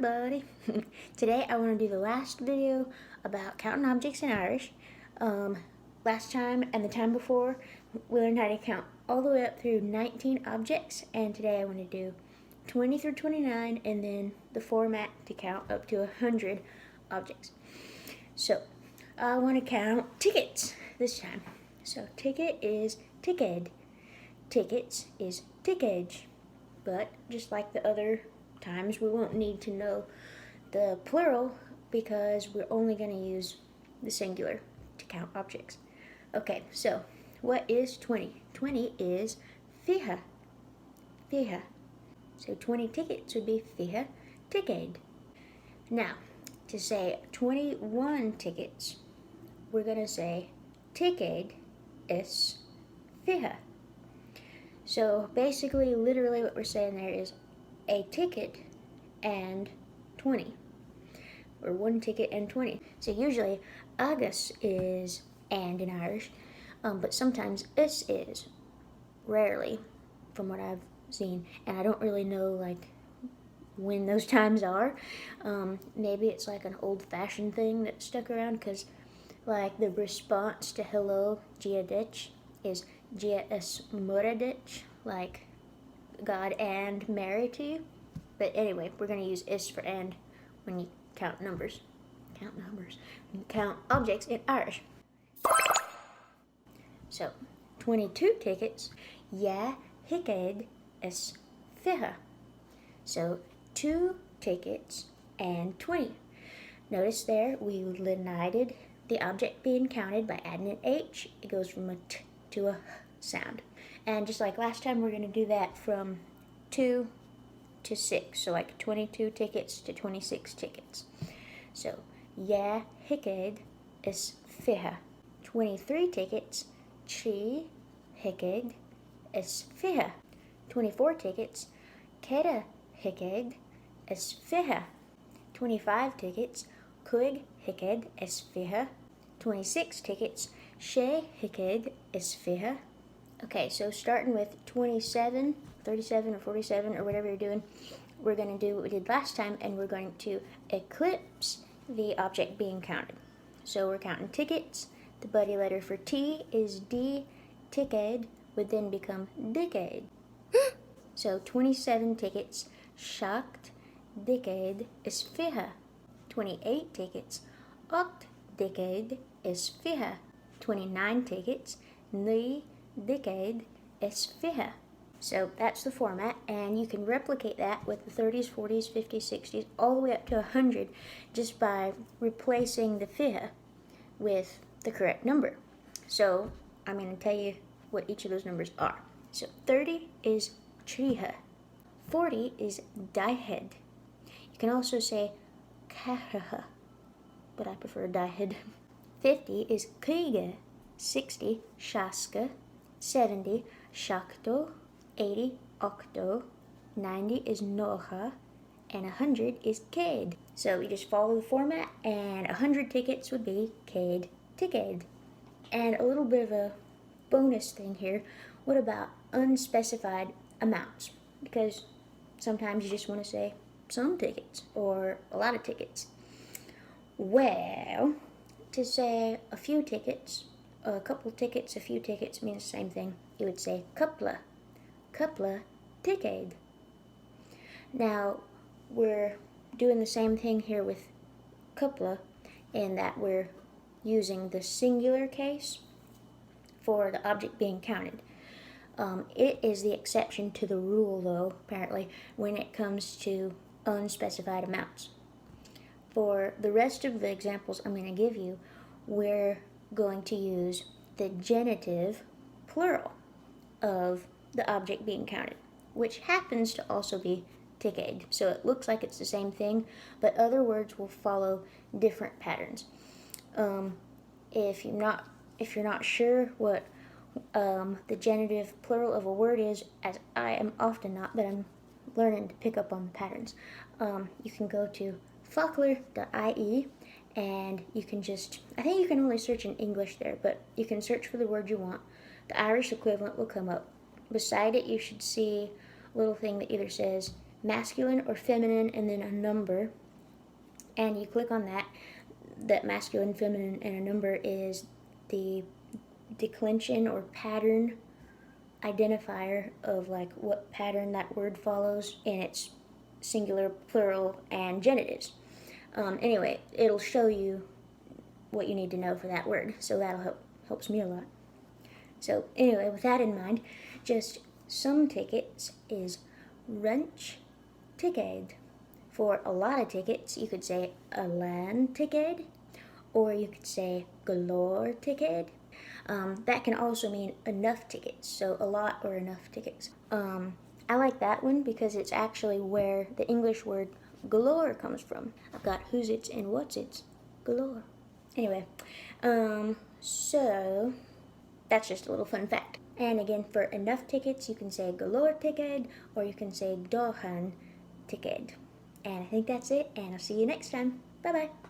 everybody! Today I want to do the last video about counting objects in Irish. Last time and the time before we learned how to count all the way up through 19 objects, and today I want to do 20 through 29 and then the format to count up to 100 objects. So I want to count tickets this time. So ticket is ticked, tickets is tickage, but just like the other times we won't need to know the plural because we're only going to use the singular to count objects. Okay, so what is 20? 20 is Fija. Fija. So 20 tickets would be Fija ticked. Now, to say 21 tickets, we're going to say ticked is Fija. So basically, literally what we're saying there is a ticket and 20, or one ticket and 20. So usually agus is and in Irish, but sometimes is is, rarely from what I've seen, and I don't really know like when those times are. Maybe it's like an old-fashioned thing that stuck around, because like the response to hello Gia Ditch is Gia es Moradich, like God and marry to you. But anyway, we're going to use is for and when you count numbers. Count numbers. When you count objects in Irish. So, 22 tickets. Ja hicked is Fija. So, 2 tickets and 20. Notice there we united the object being counted by adding an H. It goes from a T to a H sound. And just like last time, we're going to do that from 2 to 6. So like 22 tickets to 26 tickets. So, ja hicked is Fija. 23 tickets, Tri hicked is Fija. 24 tickets, Keda hicked is Fija. 25 tickets, Kuig hicked is Fija. 26 tickets, She hicked is Fija. Okay, so starting with 27, 37, or 47, or whatever you're doing, we're going to do what we did last time, and we're going to eclipse the object being counted. So we're counting tickets. The buddy letter for T is D. Ticked would then become dicked. So 27 tickets, Schacht dicked is Fija. 28 tickets, Ocht dicked is Fija. 29 tickets, Ni dicked is Fija. So that's the format, and you can replicate that with the 30s, 40s, 50s, 60s, all the way up to 100 just by replacing the Fija with the correct number. So I'm going to tell you what each of those numbers are. So 30 is Triha. 40 is Dihed. You can also say Karaha, but I prefer Dihed. 50 is Kriege. 60, Shaska. 70, Shakto. 80, Octo. 90 is Noha. And 100 is Cade. So you just follow the format, and 100 tickets would be Cade ticked. And a little bit of a bonus thing here. What about unspecified amounts? Because sometimes you just want to say some tickets or a lot of tickets. Well, to say a few tickets, a couple tickets, a few tickets means the same thing. You would say couple ticked. Now, we're doing the same thing here with couple in that we're using the singular case for the object being counted. It is the exception to the rule, though, apparently, when it comes to unspecified amounts. For the rest of the examples I'm going to give you, we're going to use the genitive plural of the object being counted, which happens to also be ticked. So it looks like it's the same thing, but other words will follow different patterns. If you're not sure what the genitive plural of a word is, as I am often not, but I'm learning to pick up on the patterns, you can go to Fackler.ie, and you can I think you can only search in English there, but you can search for the word you want. The Irish equivalent will come up. Beside it, you should see a little thing that either says masculine or feminine and then a number, and you click on that masculine, feminine, and a number is the declension or pattern identifier of like what pattern that word follows in its singular, plural, and genitives. Anyway, it'll show you what you need to know for that word, so that'll helps me a lot. So anyway, with that in mind, just some tickets is röntgenticket. For a lot of tickets, you could say alleen ticket, or you could say galore ticket. That can also mean enough tickets, so a lot or enough tickets. I like that one because it's actually where the English word galore comes from. I've got who's its and what's its galore. Anyway, so that's just a little fun fact. And again, for enough tickets, you can say galore ticket, or you can say dohan ticket. And I think that's it, and I'll see you next time. Bye-bye.